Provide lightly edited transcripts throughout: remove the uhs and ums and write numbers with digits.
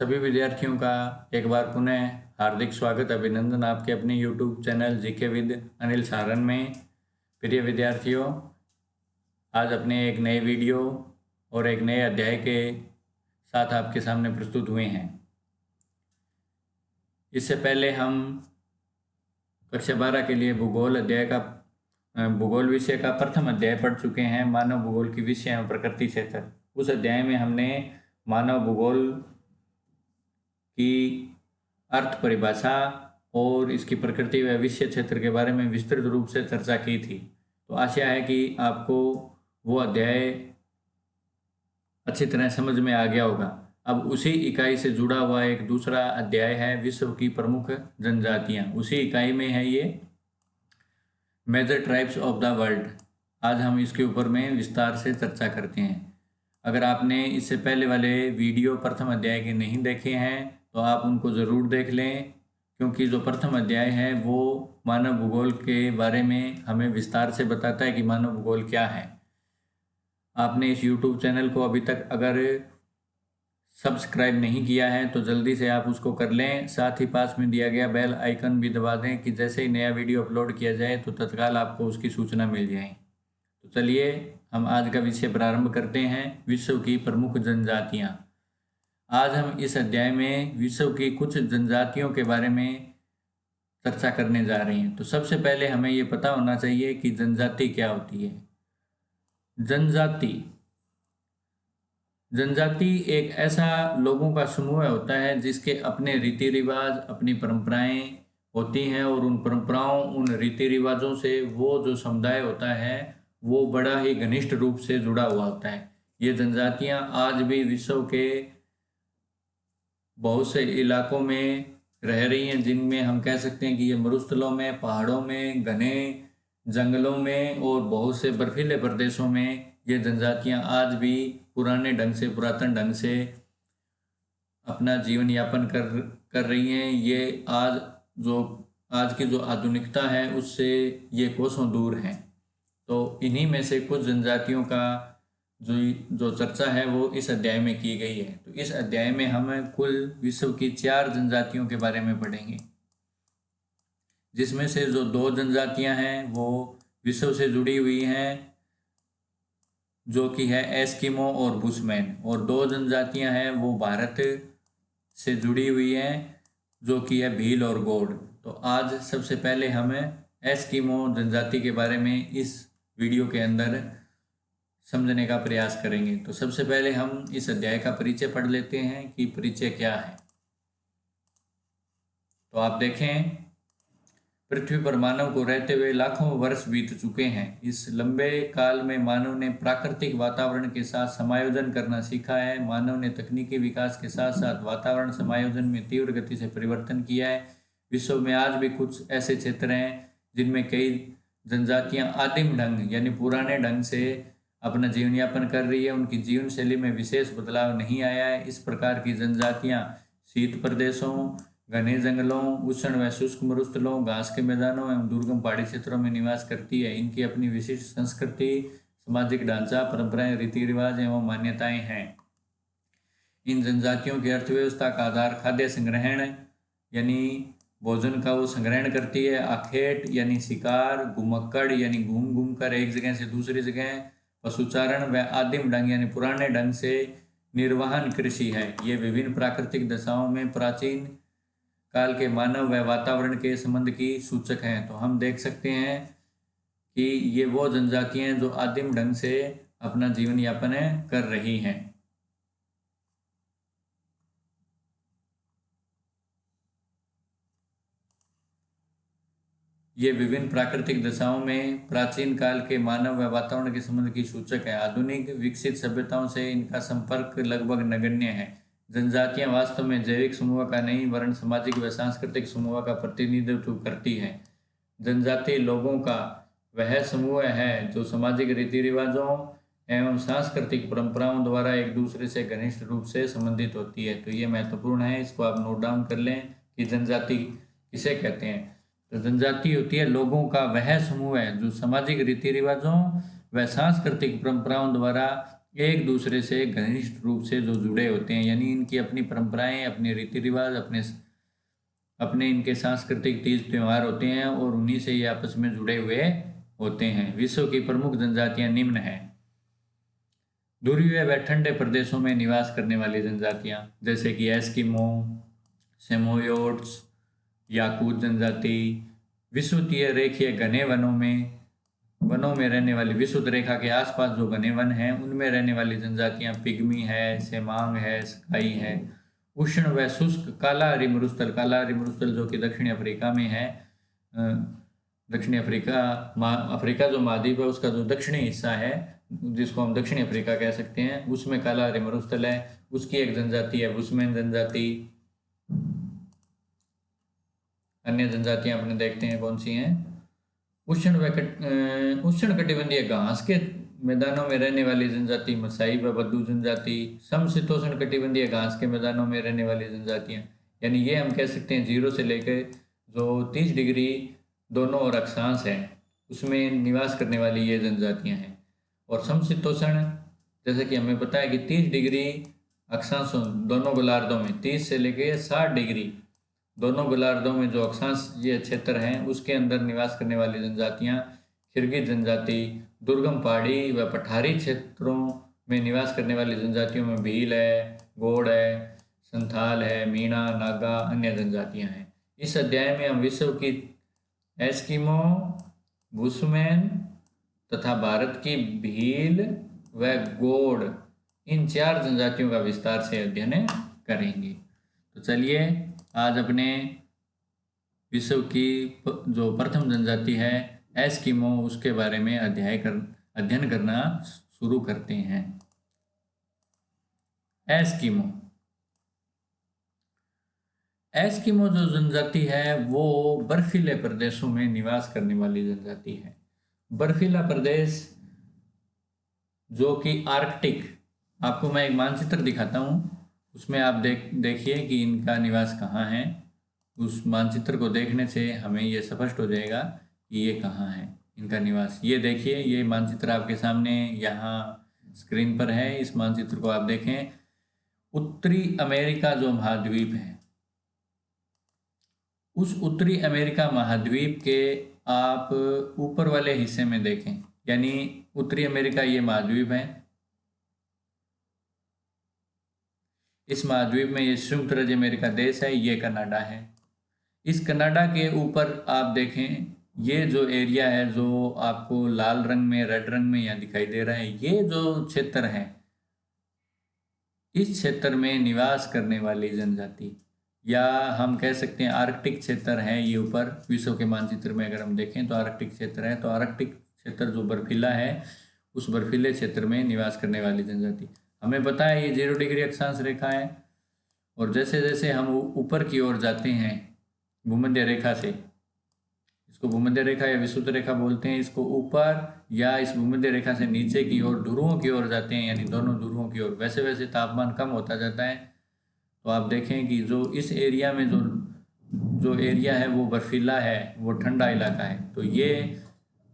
सभी विद्यार्थियों का एक बार पुनः हार्दिक स्वागत अभिनंदन आपके अपने YouTube channel GK with Anil Saran में। प्रिय विद्यार्थियों, आज अपने एक नए वीडियो और एक नए अध्याय के साथ आपके सामने प्रस्तुत हुए हैं। इससे पहले हम कक्षा 12 के लिए भूगोल विषय का प्रथम अध्याय पढ़ चुके हैं, मानव भूगोल की विषय एवं प्रकृति क्षेत्र। उस अध्याय में हमने मानव भूगोल की अर्थ परिभाषा और इसकी प्रकृति व विषय क्षेत्र के बारे में विस्तृत रूप से चर्चा की थी। तो आशा है कि आपको वो अध्याय अच्छी तरह समझ में आ गया होगा। अब उसी इकाई से जुड़ा हुआ एक दूसरा अध्याय है विश्व की प्रमुख जनजातियां। उसी इकाई में है ये major tribes of the world. आज हम इसके ऊपर में विस्तार से चर्चा करते हैं। अगर आपने इससे पहले वाले वीडियो प्रथम अध्याय के नहीं देखे हैं तो आप उनको ज़रूर देख लें, क्योंकि जो प्रथम अध्याय है वो मानव भूगोल के बारे में हमें विस्तार से बताता है कि मानव भूगोल क्या है। आपने इस YouTube चैनल को अभी तक अगर सब्सक्राइब नहीं किया है तो जल्दी से आप उसको कर लें। साथ ही पास में दिया गया बेल आइकन भी दबा दें कि जैसे ही नया वीडियो अपलोड किया जाए तो तत्काल आपको उसकी सूचना मिल जाए। तो चलिए हम आज का विषय प्रारंभ करते हैं, विश्व की प्रमुख जनजातियां। आज हम इस अध्याय में विश्व की कुछ जनजातियों के बारे में चर्चा करने जा रहे हैं। तो सबसे पहले हमें ये पता होना चाहिए कि जनजाति क्या होती है। जनजाति एक ऐसा लोगों का समूह होता है जिसके अपने रीति रिवाज, अपनी परंपराएं होती हैं, और उन परंपराओं, उन रीति रिवाजों से वो जो समुदाय होता है वो बड़ा ही घनिष्ठ रूप से जुड़ा हुआ होता है। ये जनजातियां आज भी विश्व के बहुत से इलाकों में रह रही हैं, जिनमें हम कह सकते हैं कि ये मरुस्थलों में, पहाड़ों में, घने जंगलों में और बहुत से बर्फीले प्रदेशों में ये जनजातियां आज भी पुरातन ढंग से अपना जीवन यापन कर रही हैं। ये आज की जो आधुनिकता है उससे ये कोसों दूर हैं। तो इन्हीं में से कुछ जनजातियों का जो चर्चा है वो इस अध्याय में की गई है। तो इस अध्याय में हम कुल विश्व की 4 जनजातियों के बारे में पढ़ेंगे, जिसमें से जो 2 जनजातियां हैं वो विश्व से जुड़ी हुई हैं, जो कि है एस्किमो और बुशमैन, और 2 जनजातियां हैं वो भारत से जुड़ी हुई हैं, जो कि है भील और गौड़। तो आज सबसे पहले हम एस्किमो जनजाति के बारे में इस वीडियो के अंदर समझने का प्रयास करेंगे। तो सबसे पहले हम इस अध्याय का परिचय पढ़ लेते हैं कि परिचय क्या है। तो आप देखें, पृथ्वी पर मानव को रहते हुए लाखों वर्ष बीत चुके हैं। इस लंबे काल में मानव ने प्राकृतिक वातावरण के साथ समायोजन करना सीखा है। मानव ने तकनीकी विकास के साथ साथ वातावरण समायोजन में तीव्र गति से परिवर्तन किया है। विश्व में आज भी कुछ ऐसे क्षेत्र हैं जिनमें कई जनजातियां आदिम ढंग यानी पुराने ढंग से अपना जीवन यापन कर रही है। उनकी जीवन शैली में विशेष बदलाव नहीं आया है। इस प्रकार की जनजातियां शीत प्रदेशों, घने जंगलों, उष्ण व शुष्क मरुस्थलों, घास के मैदानों एवं दुर्गम पहाड़ी क्षेत्रों में निवास करती है। इनकी अपनी विशिष्ट संस्कृति, सामाजिक ढांचा, परंपराएं, रीति रिवाज एवं मान्यताएं हैं। इन जनजातियों की अर्थव्यवस्था का आधार खाद्य संग्रहण यानी भोजन का वो संग्रहण करती है, आखेट यानी शिकार, घुमक्कड़ यानी घूम घूम कर एक जगह से दूसरी जगह, पशुचारण व आदिम ढंग यानी पुराने ढंग से निर्वहन कृषि है। ये विभिन्न प्राकृतिक दशाओं में प्राचीन काल के मानव व वातावरण के संबंध की सूचक हैं। तो हम देख सकते हैं कि ये वो जनजातियां हैं जो आदिम ढंग से अपना जीवन यापन कर रही हैं। ये विभिन्न प्राकृतिक दशाओं में प्राचीन काल के मानव व वातावरण के संबंध की सूचक है। आधुनिक विकसित सभ्यताओं से इनका संपर्क लगभग नगण्य है। जनजातियां वास्तव में जैविक समूह का नहीं वरन सामाजिक व सांस्कृतिक समूह का प्रतिनिधित्व करती हैं। जनजाति लोगों का वह समूह है जो सामाजिक रीति रिवाजों एवं सांस्कृतिक परंपराओं द्वारा एक दूसरे से घनिष्ठ रूप से संबंधित होती है। तो ये महत्वपूर्ण है, इसको आप नोट डाउन कर लें कि जनजाति किसे कहते हैं। तो जनजाति होती है लोगों का वह समूह है जो सामाजिक रीति रिवाजों व सांस्कृतिक परंपराओं द्वारा एक दूसरे से घनिष्ठ रूप से जो जुड़े होते हैं, यानी इनकी अपनी परंपराएं, अपने रीति रिवाज, अपने अपने इनके सांस्कृतिक तीज त्यौहार होते हैं और उन्हीं से ये आपस में जुड़े हुए होते हैं। विश्व की प्रमुख जनजातियां निम्न हैं। ध्रुवीय व ठंडे प्रदेशों में निवास करने वाली जनजातियां जैसे कि एस्किमो, सेमोयोट्स, याकूत जनजाति। विषुवतीय रेखीय घने वनों में रहने वाली, विषुवत रेखा के आसपास जो घने वन हैं उनमें रहने वाली जनजातियां पिग्मी है, सेमांग है, स्काई है। उष्ण व शुष्क काला रिमरुस्थल जो कि दक्षिण अफ्रीका में है। दक्षिणी अफ्रीका जो महाद्वीप है उसका जो दक्षिणी हिस्सा है, जिसको हम दक्षिणी अफ्रीका कह सकते हैं, उसमें काला रिमरुस्थल है। उसकी एक जनजाति है बुशमैन जनजाति। अन्य जनजातियां अपने देखते हैं कौन सी हैं। उष्ण कटिबंधीय घास के मैदानों में रहने वाली जनजाति मसाई व बद्दू जनजाति। समशीतोष्ण कटिबंधीय घास के मैदानों में रहने वाली जनजातियां, यानी ये हम कह सकते हैं 0 से लेकर जो 30 डिग्री दोनों और अक्षांश है उसमें निवास करने वाली ये जनजातियां हैं। और समशीतोष्ण, जैसे कि हमें पता है कि 30 डिग्री अक्षांश दोनों गोलार्धों में, 30 से लेकर 60 डिग्री दोनों गोलार्धों में जो अक्षांश ये क्षेत्र हैं उसके अंदर निवास करने वाली जनजातियां किर्गिज जनजाति। दुर्गम पहाड़ी व पठारी क्षेत्रों में निवास करने वाली जनजातियों में भील है, गोंड है, संथाल है, मीणा, नागा अन्य जनजातियां हैं। इस अध्याय में हम विश्व की एस्किमो, बुशमैन तथा भारत की भील व गोंड, इन 4 जनजातियों का विस्तार से अध्ययन करेंगे। तो चलिए आज अपने विश्व की जो प्रथम जनजाति है एस्किमो, उसके बारे में अध्ययन करना शुरू करते हैं। एस्किमो जो जनजाति है वो बर्फीले प्रदेशों में निवास करने वाली जनजाति है। बर्फीला प्रदेश जो कि आर्कटिक, आपको मैं एक मानचित्र दिखाता हूँ, उसमें आप देखिए कि इनका निवास कहाँ है। उस मानचित्र को देखने से हमें ये स्पष्ट हो जाएगा कि ये कहाँ है इनका निवास। ये देखिए, ये मानचित्र आपके सामने यहाँ स्क्रीन पर है। इस मानचित्र को आप देखें। उत्तरी अमेरिका जो महाद्वीप है, उस उत्तरी अमेरिका महाद्वीप के आप ऊपर वाले हिस्से में देखें, यानी उत्तरी अमेरिका ये महाद्वीप है। इस महाद्वीप में ये संयुक्त राज्य अमेरिका देश है, ये कनाडा है। इस कनाडा के ऊपर आप देखें, ये जो एरिया है जो आपको लाल रंग में, रेड रंग में यहाँ दिखाई दे रहा है, ये जो क्षेत्र है, इस क्षेत्र में निवास करने वाली जनजाति, या हम कह सकते हैं आर्कटिक क्षेत्र है ये ऊपर विश्व के मानचित्र में अगर हम देखें तो आर्कटिक क्षेत्र है। तो आर्कटिक क्षेत्र जो बर्फीला है, उस बर्फीले क्षेत्र में निवास करने वाली जनजाति। हमें पता है ये 0 डिग्री अक्षांश रेखा है, और जैसे जैसे हम ऊपर की ओर जाते हैं भूमध्य रेखा से, इसको भूमध्य रेखा या विषुवत रेखा बोलते हैं, इसको ऊपर या इस भूमध्य रेखा से नीचे की ओर ध्रुवों की ओर जाते हैं, यानी दोनों ध्रुवों की ओर, वैसे वैसे तापमान कम होता जाता है। तो आप देखें कि जो इस एरिया में जो एरिया है वो बर्फीला है, वो ठंडा इलाका है। तो ये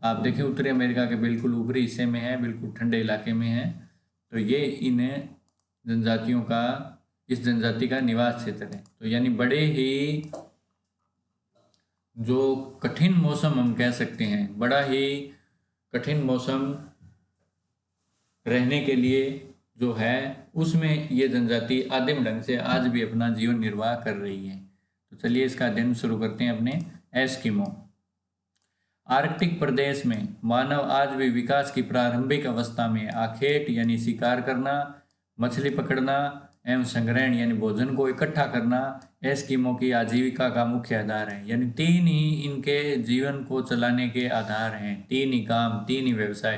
आप देखें उत्तरी अमेरिका के बिल्कुल ऊपरी हिस्से में है, बिल्कुल ठंडे इलाके में है। तो ये इन जनजातियों का, इस जनजाति का निवास क्षेत्र है। तो यानी बड़े ही जो कठिन मौसम हम कह सकते हैं, बड़ा ही कठिन मौसम रहने के लिए जो है उसमें ये जनजाति आदिम ढंग से आज भी अपना जीवन निर्वाह कर रही है। तो चलिए इसका अध्ययन शुरू करते हैं अपने एस्किमो। आर्कटिक प्रदेश में मानव आज भी विकास की प्रारंभिक अवस्था में आखेट यानी शिकार करना, मछली पकड़ना एवं संग्रहण यानी भोजन को इकट्ठा करना एस्किमो की आजीविका का मुख्य आधार है। यानी 3 ही इनके जीवन को चलाने के आधार हैं, 3 ही काम, 3 ही व्यवसाय।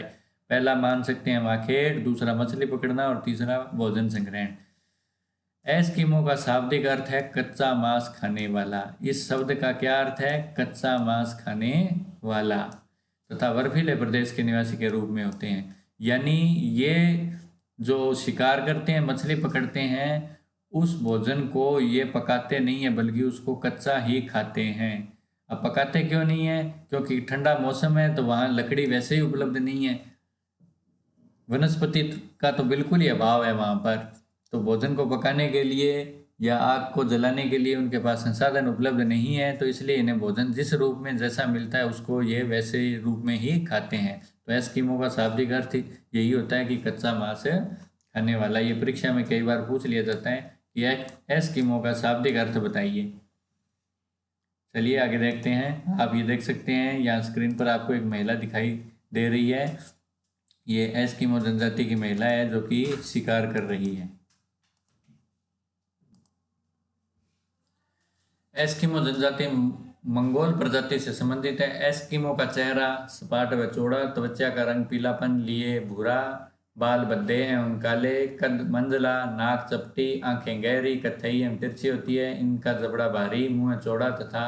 पहला मान सकते हैं हम आखेट, दूसरा मछली पकड़ना और तीसरा भोजन संग्रहण। एस्किमो का शाब्दिक अर्थ है कच्चा मांस खाने वाला। इस शब्द का क्या अर्थ है? कच्चा मांस खाने वाला, तथा बर्फीले प्रदेश के निवासी के रूप में होते हैं। यानी ये जो शिकार करते हैं, मछली पकड़ते हैं, उस भोजन को ये पकाते नहीं है बल्कि उसको कच्चा ही खाते हैं। अब पकाते क्यों नहीं है? क्योंकि ठंडा मौसम है तो वहाँ लकड़ी वैसे ही उपलब्ध नहीं है। वनस्पति का तो बिल्कुल ही अभाव है वहाँ पर। तो भोजन को पकाने के लिए या आग को जलाने के लिए उनके पास संसाधन उपलब्ध नहीं है, तो इसलिए इन्हें भोजन जिस रूप में जैसा मिलता है उसको ये वैसे रूप में ही खाते हैं। तो एस्किमो का शाब्दिक अर्थ यही होता है कि कच्चा मांस खाने वाला। ये परीक्षा में कई बार पूछ लिया जाता है कि एस्किमो का शाब्दिक अर्थ बताइए। चलिए आगे देखते हैं। आप ये देख सकते हैं यहाँ स्क्रीन पर आपको एक महिला दिखाई दे रही है। ये एस्किमो जनजाति की महिला है जो कि शिकार कर रही है। एस्किमो जनजाति मंगोल प्रजाति से संबंधित है। एस्किमो का चेहरा सपाट व चौड़ा, त्वचा का रंग पीलापन लिए भूरा, बाल भद्दे एवं काले, कद मंजला, नाक चपटी, आंखें गहरी कत्थई एवं तिरछी होती है। इनका जबड़ा भारी, मुंह चौड़ा तथा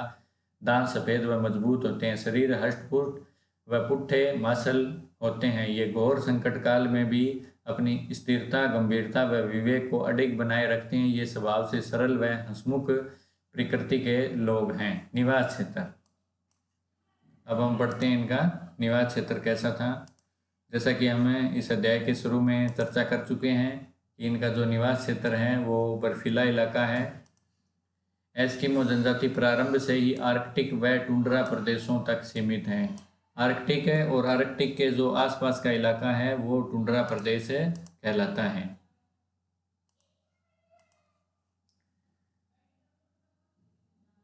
दांत सफेद व मजबूत होते हैं। शरीर हष्टपुष्ट व पुट्ठे मांसल होते हैं। ये घोर संकट काल में भी अपनी स्थिरता, गंभीरता व विवेक को अडिग बनाए रखते हैं। ये स्वभाव से सरल व हंसमुख प्रकृति के लोग हैं। निवास क्षेत्र, अब हम पढ़ते हैं इनका निवास क्षेत्र कैसा था। जैसा कि हमें इस अध्याय के शुरू में चर्चा कर चुके हैं कि इनका जो निवास क्षेत्र है वो बर्फीला इलाका है। एस्किमो जनजाति प्रारंभ से ही आर्कटिक व टुंड्रा प्रदेशों तक सीमित है। आर्कटिक है और आर्कटिक के जो आसपास का इलाका है वो टुंड्रा प्रदेश कहलाता है।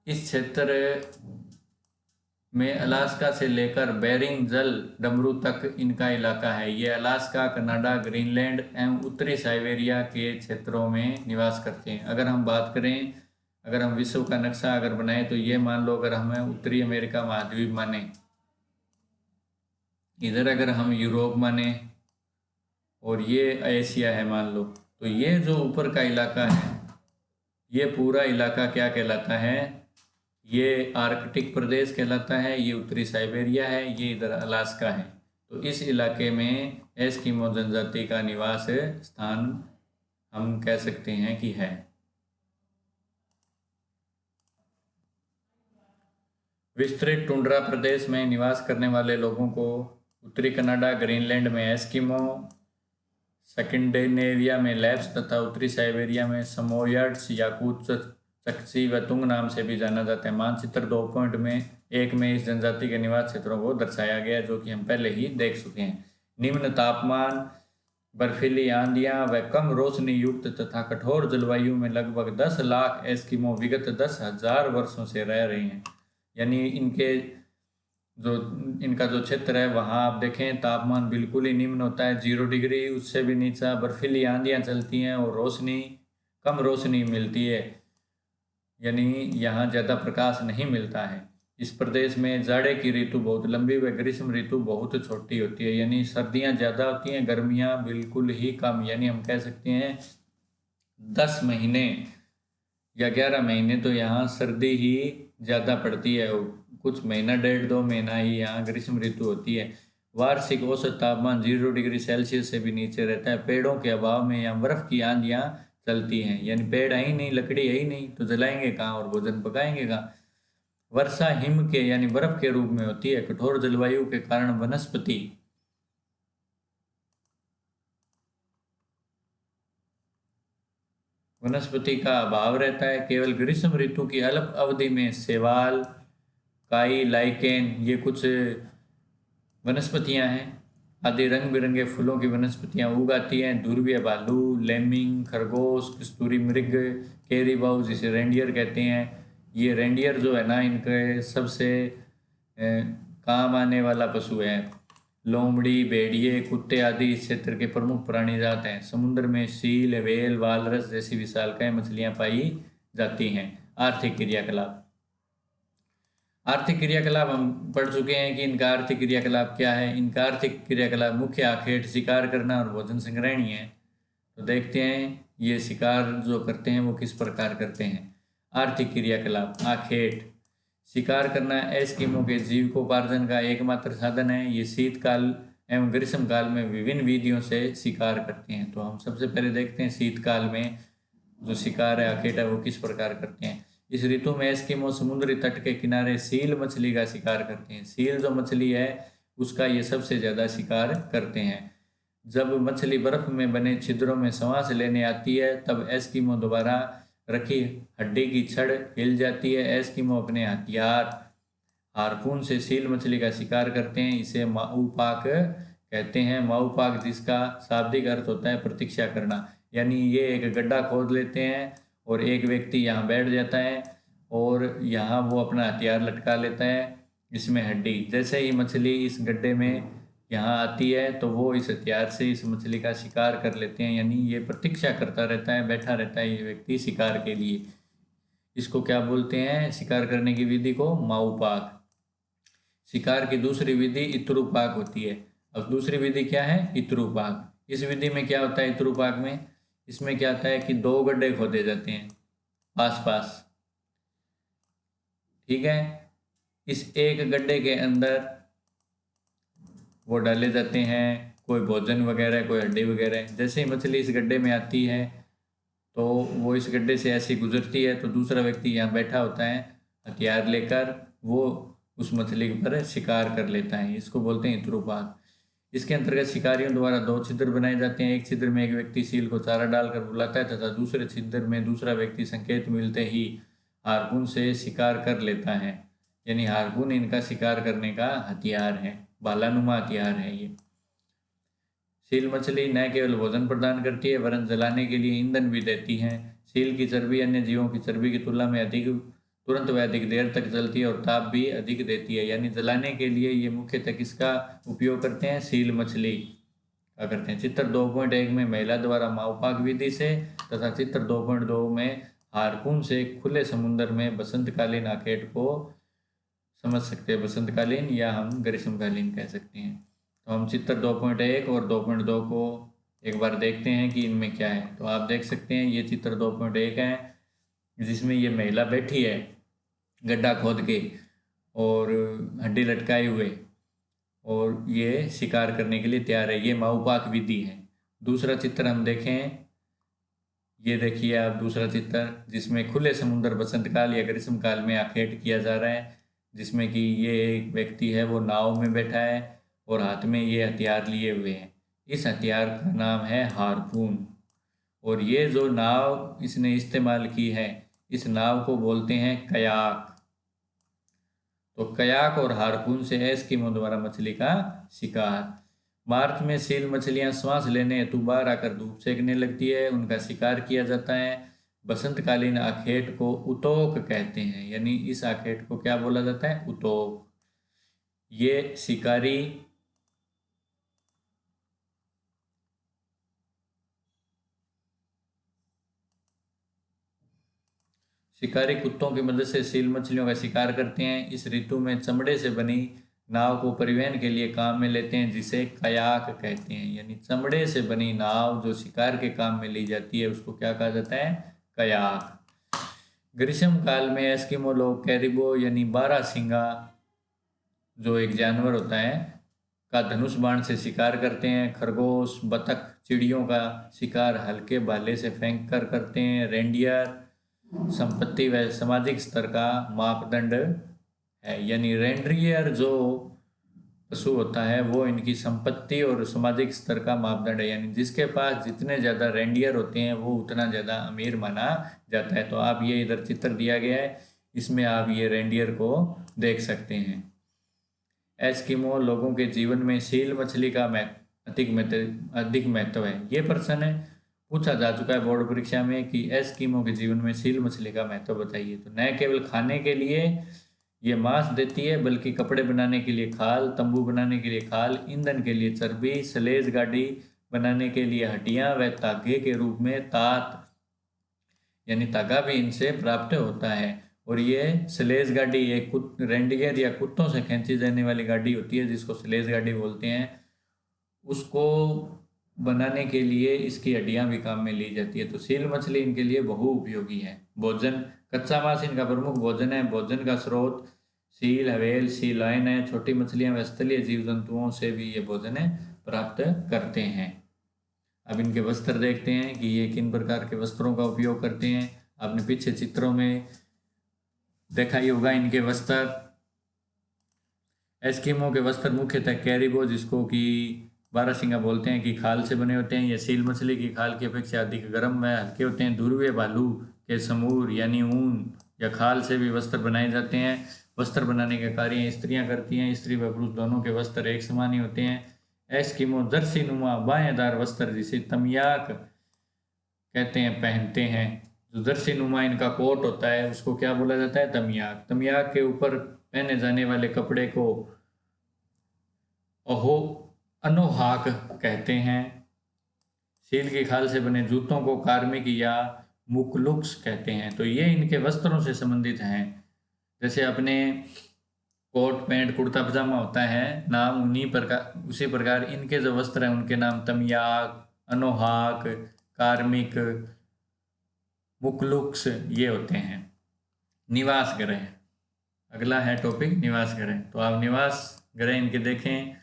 इस क्षेत्र में अलास्का से लेकर बेरिंग जल डमरू तक इनका इलाका है। ये अलास्का, कनाडा, ग्रीनलैंड एवं उत्तरी साइबेरिया के क्षेत्रों में निवास करते हैं। अगर हम बात करें, अगर हम विश्व का नक्शा अगर बनाएं तो ये मान लो, अगर हमें उत्तरी अमेरिका महाद्वीप माने, इधर अगर हम यूरोप माने और ये एशिया है मान लो, तो ये जो ऊपर का इलाका है ये पूरा इलाका क्या कहलाता है? ये आर्कटिक प्रदेश कहलाता है। ये उत्तरी साइबेरिया है, ये इधर अलास्का है। तो इस इलाके में एस्किमो जनजाति का निवास स्थान हम कह सकते हैं कि है। विस्तृत टुंड्रा प्रदेश में निवास करने वाले लोगों को उत्तरी कनाडा, ग्रीनलैंड में एस्किमो, स्कैंडिनेविया में लैप्स तथा उत्तरी साइबेरिया में समोयड्स, याकूत, चक्सी व तुंग नाम से भी जाना जाता है। मानचित्र 2.1 में इस जनजाति के निवास क्षेत्रों को दर्शाया गया, जो कि हम पहले ही देख चुके हैं। निम्न तापमान, बर्फीली आंधियां व कम रोशनी युक्त तथा कठोर जलवायु में लगभग 10 लाख एस्किमो विगत 10,000 वर्षों से रह रहे हैं। यानी इनका जो क्षेत्र है वहाँ आप देखें तापमान बिल्कुल ही निम्न होता है, 0 डिग्री, उससे भी नीचा। बर्फीली आंधियाँ चलती हैं और कम रोशनी मिलती है, यानी यहाँ ज़्यादा प्रकाश नहीं मिलता है। इस प्रदेश में जाड़े की ऋतु बहुत लंबी व ग्रीष्म ऋतु बहुत छोटी होती है। यानी सर्दियाँ ज़्यादा होती हैं, गर्मियाँ बिल्कुल ही कम। यानी हम कह सकते हैं 10 महीने या 11 महीने तो यहाँ सर्दी ही ज़्यादा पड़ती है। कुछ महीना, 1.5-2 महीना ही यहाँ ग्रीष्म ऋतु होती है। वार्षिक औसत तापमान 0 डिग्री सेल्सियस से भी नीचे रहता है। पेड़ों के अभाव में यहाँ बर्फ की आंधियाँ चलती हैं। यानी पेड़ है ही नहीं, लकड़ी है ही नहीं, तो जलाएंगे कहाँ और भोजन पकाएंगे कहाँ। वर्षा हिम के यानी बर्फ के रूप में होती है। कठोर जलवायु के कारण वनस्पति का अभाव रहता है। केवल ग्रीष्म ऋतु की अल्प अवधि में शैवाल, काई, लाइकेन, ये कुछ वनस्पतियां हैं आदि रंग बिरंगे फूलों की वनस्पतियां उगाती हैं। ध्रुवीय भालू, लेमिंग, खरगोश, कस्तूरी मृग, कैरीबाउ जिसे रेंडियर कहते हैं, ये रेंडियर जो है ना, इनके सबसे काम आने वाला पशु है। लोमड़ी, भेड़िए, कुत्ते आदि इस क्षेत्र के प्रमुख प्राणी जात हैं। समुद्र में सील, व्हेल, वालरस जैसी विशालकाय मछलियां पाई जाती हैं। आर्थिक क्रियाकलाप, आर्थिक क्रियाकलाप हम पढ़ चुके हैं कि इनका आर्थिक क्रियाकलाप क्या है। इनका आर्थिक क्रियाकलाप मुख्य आखेट, शिकार करना और भोजन संग्रहणी है। तो देखते हैं ये शिकार जो करते हैं वो किस प्रकार करते हैं। आर्थिक क्रियाकलाप, आखेट, शिकार करना एस्किमो के जीविकोपार्जन का एकमात्र साधन है। ये शीतकाल एवं ग्रीष्म काल में विभिन्न विधियों से शिकार करते हैं। तो हम सबसे पहले देखते हैं शीतकाल में जो शिकार है, आखेट है, वो किस प्रकार करते हैं। इस ऋतु में एस्किमो समुद्री तट के किनारे सील मछली का शिकार करते हैं। सील जो मछली है उसका ये सबसे ज़्यादा शिकार करते हैं। जब मछली बर्फ में बने छिद्रों में सांस लेने आती है तब एस्किमो दोबारा रखी हड्डी की छड़ हिल जाती है। एस्किमो अपने हथियार हार्पून से सील मछली का शिकार करते हैं। इसे माऊपाक कहते हैं। माऊपाक जिसका शाब्दिक अर्थ होता है प्रतीक्षा करना, यानी ये एक गड्ढा खोद लेते हैं और एक व्यक्ति यहाँ बैठ जाता है और यहाँ वो अपना हथियार लटका लेता है इसमें हड्डी। जैसे ही मछली इस गड्ढे में यहाँ आती है तो वो इस हथियार से इस मछली का शिकार कर लेते हैं, यानी ये प्रतीक्षा करता रहता है, बैठा रहता है ये व्यक्ति शिकार के लिए। इसको क्या बोलते हैं? शिकार करने की विधि को माऊपाक। शिकार की दूसरी विधि इत्रुपाक होती है। अब दूसरी विधि क्या है? इत्रुपाक। इस विधि में क्या होता है? इत्रुपाक में इसमें क्या होता है कि दो गड्ढे खोदे जाते हैं पास पास, ठीक है। इस एक गड्ढे के अंदर वो डाले जाते हैं कोई भोजन वगैरह, कोई हड्डी वगैरह। जैसे ही मछली इस गड्ढे में आती है तो वो इस गड्ढे से ऐसी गुजरती है तो दूसरा व्यक्ति यहाँ बैठा होता है हथियार लेकर, वो उस मछली पर शिकार कर लेता है। इसको बोलते हैं इत्रुपाक। इसके अंतर्गत शिकारियों द्वारा दो छिद्र बनाए जाते हैं। एक छिद्र में एक व्यक्ति सील को चारा डालकर बुलाता है तथा दूसरे छिद्र में दूसरा व्यक्ति संकेत मिलते ही हार्पून से शिकार कर लेता है, यानी हार्पून इनका शिकार करने का हथियार है, भालानुमा हथियार है ये। सील मछली न केवल भोजन प्रदान करती है वरन जलाने के लिए ईंधन भी देती है। सील की चर्बी अन्य जीवों की चर्बी की तुलना में अधिक तुरंत व अधिक देर तक जलती है और ताप भी अधिक देती है, यानी जलाने के लिए ये मुख्यतः किसका उपयोग करते हैं? सील मछली का करते हैं। चित्र 2.1 में महिला द्वारा माऊपाक विधि से तथा चित्र 2.2 में हार्पून से खुले समुद्र में बसंतकालीन आखेट को समझ सकते हैं। बसंतकालीन या हम ग्रीष्मकालीन कह सकते हैं। तो हम चित्र 2.1 और 2.2 को एक बार देखते हैं कि इनमें क्या है। तो आप देख सकते हैं ये चित्र 2.1 है जिसमें ये महिला बैठी है गड्ढा खोद के और हड्डी लटकाए हुए और ये शिकार करने के लिए तैयार है। ये माऊपाक विधि है। दूसरा चित्र हम देखें, ये देखिए आप दूसरा चित्र जिसमें खुले समुद्र बसंतकाल या ग्रीष्मकाल में आखेट किया जा रहा है, जिसमें कि ये एक व्यक्ति है वो नाव में बैठा है और हाथ में ये हथियार लिए हुए हैं। इस हथियार का नाम है हार्पून और ये जो नाव इसने इस्तेमाल की है इस नाव को बोलते हैं कयाक। तो कयाक और हार्पून से एस्किमो द्वारा मछली का शिकार। मार्च में सील मछलियां श्वास लेने हेतु बाहर आकर धूप सेकने लगती है, उनका शिकार किया जाता है। बसंतकालीन आखेट को उतोक कहते हैं, यानी इस आखेट को क्या बोला जाता है? उतोक। ये शिकारी कुत्तों की मदद से सील मछलियों का शिकार करते हैं। इस ऋतु में चमड़े से बनी नाव को परिवहन के लिए काम में लेते हैं जिसे कयाक कहते हैं, यानी चमड़े से बनी नाव जो शिकार के काम में ली जाती है उसको क्या कहा जाता है? कयाक। ग्रीष्म काल में एस्किमो लोग कैरिबो यानी बारहसिंगा जो एक जानवर होता है का धनुष बाण से शिकार करते हैं। खरगोश, बतख, चिड़ियों का शिकार हल्के भाले से फेंक कर करते हैं। रेंडियर संपत्ति व सामाजिक स्तर का मापदंड है, यानी रेंडियर जो पशु होता है वो इनकी संपत्ति और सामाजिक स्तर का मापदंड है, यानी जिसके पास जितने ज़्यादा रेंडियर होते हैं वो उतना ज़्यादा अमीर माना जाता है। तो आप ये इधर चित्र दिया गया है, इसमें आप ये रेंडियर को देख सकते हैं। एस्किमो लोगों के जीवन में सील मछली का अधिक महत्व है। ये प्रश्न है पूछा जा चुका है बोर्ड परीक्षा में कि एस्किमो के जीवन में सील मछली का महत्व बताइए। तो न केवल खाने के लिए ये मांस देती है बल्कि कपड़े बनाने के लिए खाल, तंबू बनाने के लिए खाल, ईंधन के लिए चर्बी, सलेज गाड़ी बनाने के लिए हड्डियां व धागे के रूप में तात यानी धागा भी इनसे प्राप्त होता है। और ये स्लेज गाड़ी एक रेंडियर या कुत्तों से खींची जाने वाली गाड़ी होती है जिसको स्लेज गाड़ी बोलते हैं। उसको बनाने के लिए इसकी हड्डियां भी काम में ली जाती है। तो सील मछली इनके लिए बहु उपयोगी है। भोजन, कच्चा मांस इनका प्रमुख भोजन है। भोजन का स्रोत सील, हवेल, सी लाइन है। छोटी मछलियां व स्थलीय जीव जंतुओं से भी ये भोजन प्राप्त करते हैं। अब इनके वस्त्र देखते हैं कि ये किन प्रकार के वस्त्रों का उपयोग करते हैं। आपने पीछे चित्रों में देखा ही होगा इनके वस्त्र। एस्किमो के वस्त्र मुख्यतः कैरिबो जिसको कि बारहसिंगा बोलते हैं कि खाल से बने होते हैं। ये सील मछली की खाल की अपेक्षा अधिक गर्म व हल्के होते हैं। ध्रुवीय भालू के समूर यानी ऊन या खाल से भी वस्त्र बनाए जाते हैं। वस्त्र बनाने का कार्य स्त्रियां करती हैं। स्त्री व पुरुष दोनों के वस्त्र एक समान ही होते हैं। एस्किमो जर्सी नुमा बाएदार वस्त्र जिसे तमियाक कहते हैं पहनते हैं। जो जर्सी नुमा इनका कोट होता है उसको क्या बोला जाता है? तमियाक। तमियाक के ऊपर पहने जाने वाले कपड़े को अहो अनोहाक कहते हैं। सील की खाल से बने जूतों को कार्मिक या मुकलुक्स कहते हैं। तो ये इनके वस्त्रों से संबंधित हैं। जैसे अपने कोट पैंट कुर्ता पजामा होता है नाम उन्हीं प्रकार, उसी प्रकार इनके जो वस्त्र हैं उनके नाम तमियाक, अनोहाक, कार्मिक, मुकलुक्स ये होते हैं। निवास ग्रह अगला है टॉपिक निवास ग्रह। तो आप निवास ग्रह इनके देखें।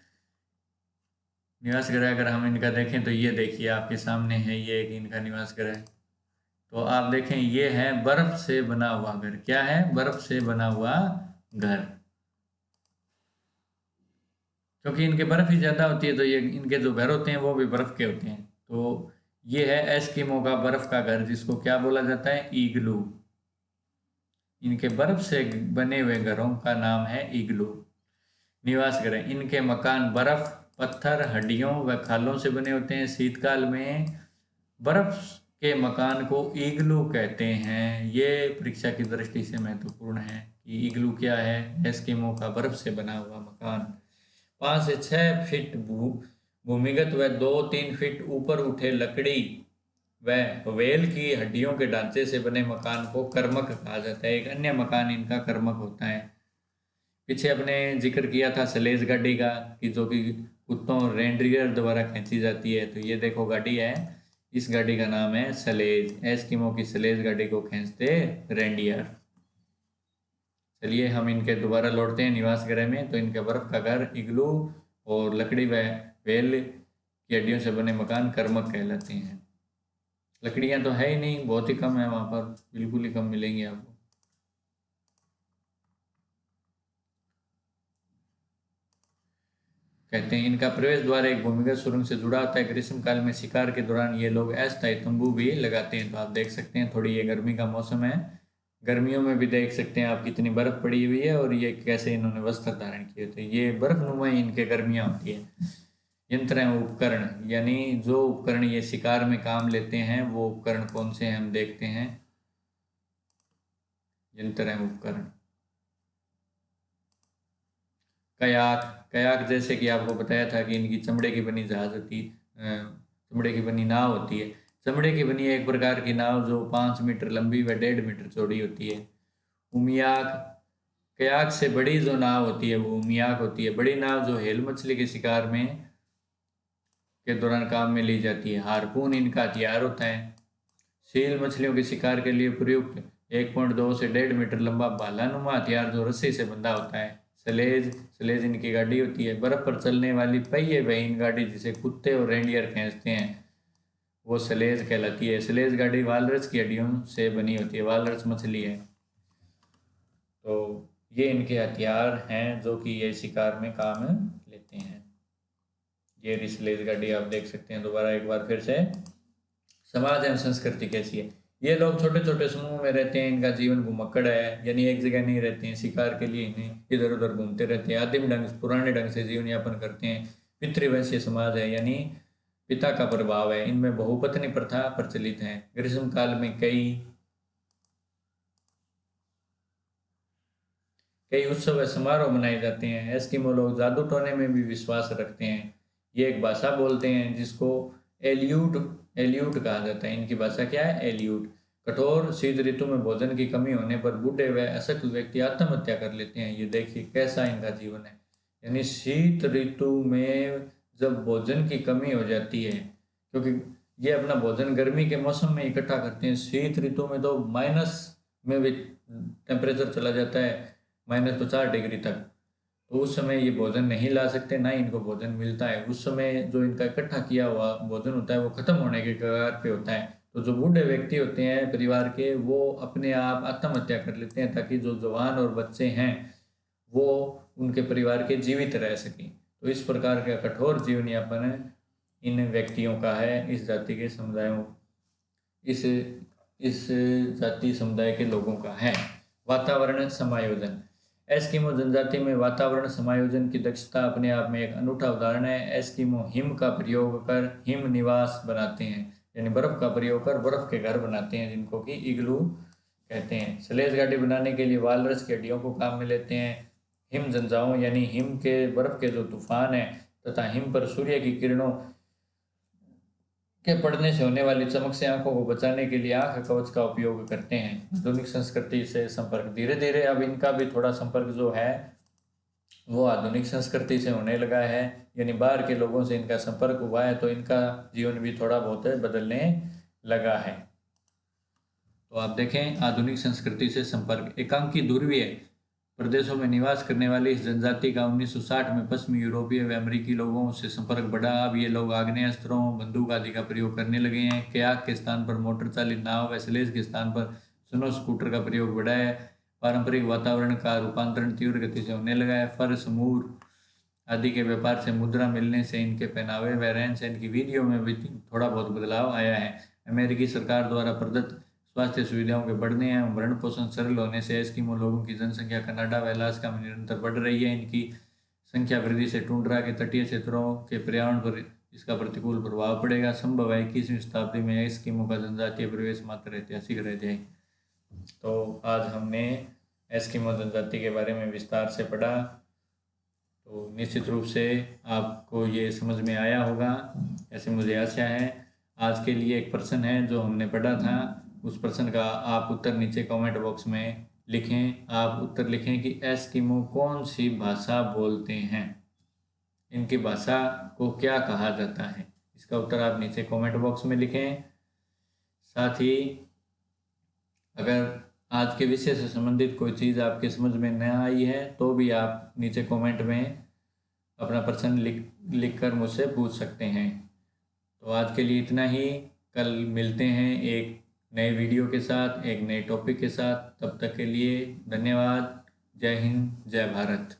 निवास ग्रह अगर हम इनका देखें तो ये देखिए आपके सामने है ये एक इनका निवास ग्रह। तो आप देखें ये है बर्फ से बना हुआ घर। क्या है? बर्फ से बना हुआ घर। क्योंकि इनके बर्फ ही ज़्यादा होती है तो ये इनके जो घर होते हैं वो भी बर्फ के होते हैं। तो ये है एस्किमो का बर्फ का घर जिसको क्या बोला जाता है? ईगलू। इनके बर्फ से बने हुए घरों का नाम है ईगलू। निवास ग्रह इनके मकान बर्फ, पत्थर, हड्डियों व खालों से बने होते हैं। शीतकाल में बर्फ के मकान को ईगलू कहते हैं। ये परीक्षा की दृष्टि से महत्वपूर्ण है कि ईगलू क्या है? एस्किमो का बर्फ से बना हुआ मकान। 5 से 6 फीट भूमिगत व 2-3 फीट ऊपर उठे लकड़ी व व्हेल की हड्डियों के ढांचे से बने मकान को कर्मक कहा जाता है। एक अन्य मकान इनका कर्मक होता है। पीछे अपने जिक्र किया था सलेज गाड़ी का कि जो कि कुत्तों रेंडियर द्वारा खींची जाती है। तो ये देखो गाड़ी है, इस गाड़ी का नाम है सलेज। एस्किमो की सलेज गाड़ी को खींचते रेंडियर। चलिए हम इनके दोबारा लौटते हैं निवास गृह में। तो इनके बर्फ का घर इग्लू और लकड़ी व वेल की हड्डियों से बने मकान कर्मक कहलाते हैं। लकड़ियां तो है ही नहीं, बहुत ही कम है वहाँ पर, बिल्कुल ही कम मिलेंगी आपको। कहते हैं इनका प्रवेश द्वार एक भूमिगत सुरंग से जुड़ा होता है। ग्रीष्म काल में शिकार के दौरान ये लोग अस्थायी तंबू भी लगाते हैं। तो आप देख सकते हैं थोड़ी ये गर्मी का मौसम है, गर्मियों में भी देख सकते हैं आप कितनी बर्फ पड़ी हुई है और ये कैसे इन्होंने वस्त्र धारण किए। तो ये बर्फनुमा इनके गर्मियाँ होती है। यंत्र एवं उपकरण यानी जो उपकरण ये शिकार में काम लेते हैं वो उपकरण कौन से हैं हम देखते हैं। यंत्र एवं उपकरण कयाक। कयाक जैसे कि आपको बताया था कि इनकी चमड़े की बनी जहाज होती, चमड़े की बनी नाव होती है। चमड़े की बनी एक प्रकार की नाव जो 5 मीटर लंबी व 1.5 मीटर चौड़ी होती है। उमियाक कयाक से बड़ी जो नाव होती है वो उमियाक होती है। बड़ी नाव जो हेल मछली के शिकार में के दौरान काम में ली जाती है। हारपून इनका हथियार होता है। सील मछलियों के शिकार के लिए प्रयुक्त 1.2 से 1.5 मीटर लंबा भालानुमा हथियार जो रस्सी से बंधा होता है। सलेज सलेज इनकी गाड़ी होती है। बर्फ पर चलने वाली पहिए वहीन गाड़ी जिसे कुत्ते और रेंडियर खींचते हैं वो सलेज कहलाती है। सलेज गाड़ी वालरस की हड्डियों से बनी होती है। वालरस मछली है। तो ये इनके हथियार हैं जो कि ये शिकार में काम लेते हैं। ये रिसलेज गाड़ी आप देख सकते हैं। दोबारा एक बार फिर से समाज एवं संस्कृति कैसी है। ये लोग छोटे छोटे समूह में रहते हैं। इनका जीवन घुमक्कड़ है यानी एक जगह नहीं रहते हैं। शिकार के लिए इन्हें इधर उधर घूमते रहते हैं। आदिम ढंग पुराने ढंग से जीवन यापन करते हैं। पितृवंशीय समाज है यानी पिता का प्रभाव है। इनमें बहुपत्नी प्रथा प्रचलित है। ग्रीष्म काल में कई उत्सव व समारोह मनाए जाते हैं। एस्किमो लोग जादू टोने में भी विश्वास रखते हैं। ये एक भाषा बोलते हैं जिसको एलियूट एलियूट कहा जाता है। इनकी भाषा क्या है? एलियूट। कठोर शीत ऋतु में भोजन की कमी होने पर बूढ़े व अशक्त व्यक्ति आत्महत्या कर लेते हैं। ये देखिए कैसा इनका जीवन है। यानी शीत ऋतु में जब भोजन की कमी हो जाती है, क्योंकि ये अपना भोजन गर्मी के मौसम में इकट्ठा करते हैं। शीत ऋतु में तो माइनस में भी टेम्परेचर चला जाता है, -50 डिग्री तक। तो उस समय ये भोजन नहीं ला सकते, ना ही इनको भोजन मिलता है। उस समय जो इनका इकट्ठा किया हुआ भोजन होता है वो खत्म होने के कगार पे होता है। तो जो बूढ़े व्यक्ति होते हैं परिवार के वो अपने आप आत्महत्या कर लेते हैं ताकि जो जवान और बच्चे हैं वो उनके परिवार के जीवित रह सकें। तो इस प्रकार का कठोर जीवन यापन इन व्यक्तियों का है, इस जाति के समुदायों इस जाति समुदाय के लोगों का है। वातावरण समायोजन। एस्किमो जनजाति में वातावरण समायोजन की दक्षता अपने आप में एक अनूठा उदाहरण है। एस्किमो हिम का प्रयोग कर हिम निवास बनाते हैं, यानी बर्फ का प्रयोग कर बर्फ के घर बनाते हैं, जिनको कि इग्लू कहते हैं। स्लेज गाड़ी बनाने के लिए वालरस की हड्डियों को काम में लेते हैं। हिम जंजाओं यानी हिम के बर्फ के जो तूफान है तथा हिम पर सूर्य की किरणों के पड़ने से होने वाली चमक से आंखों को बचाने के लिए आंख कवच का उपयोग करते हैं। आधुनिक संस्कृति से संपर्क। धीरे धीरे अब इनका भी थोड़ा संपर्क जो है वो आधुनिक संस्कृति से होने लगा है, यानी बाहर के लोगों से इनका संपर्क हुआ है, तो इनका जीवन भी थोड़ा बहुत बदलने लगा है। तो आप देखें, आधुनिक संस्कृति से संपर्क। एकांकी ध्रुवीय प्रदेशों में निवास करने वाली इस जनजाति का 1960 में पश्चिमी यूरोपीय व अमेरिकी लोगों से संपर्क बढ़ा। अब ये लोग आग्नेयास्त्रों, बंदूक आदि का प्रयोग करने लगे हैं। कयाक के स्थान पर मोटर चालित नाव व स्लेज के स्थान पर स्नो स्कूटर का प्रयोग बढ़ा है। पारंपरिक वातावरण का रूपांतरण तीव्र गति से होने लगा है। फर, समूर आदि के व्यापार से मुद्रा मिलने से इनके पहनावे व रहन सहन की विधियों में भी थोड़ा बहुत बदलाव आया है। अमेरिकी सरकार द्वारा प्रदत्त स्वास्थ्य सुविधाओं के बढ़ने एवं भरण पोषण सरल होने से एस्किमो लोगों की जनसंख्या कनाडा व अलास्का में निरंतर बढ़ रही है। इनकी संख्या वृद्धि से टुंड्रा के तटीय क्षेत्रों के पर्यावरण पर इसका प्रतिकूल प्रभाव पड़ेगा। संभव है 21वीं शताब्दी में एस्किमो का जनजातीय प्रवेश मात्र ऐतिहासिक रह जाए। तो आज हमने एस्किमो जनजाति के बारे में विस्तार से पढ़ा, तो निश्चित रूप से आपको ये समझ में आया होगा, ऐसे मुझे आशा है। आज के लिए एक प्रश्न है जो हमने पढ़ा था, उस प्रश्न का आप उत्तर नीचे कमेंट बॉक्स में लिखें। आप उत्तर लिखें कि एस्किमो कौन सी भाषा बोलते हैं, इनकी भाषा को क्या कहा जाता है। इसका उत्तर आप नीचे कमेंट बॉक्स में लिखें। साथ ही अगर आज के विषय से संबंधित कोई चीज़ आपके समझ में न आई है तो भी आप नीचे कमेंट में अपना प्रश्न लिख कर मुझसे पूछ सकते हैं। तो आज के लिए इतना ही। कल मिलते हैं एक नए वीडियो के साथ, एक नए टॉपिक के साथ। तब तक के लिए धन्यवाद। जय हिंद, जय भारत।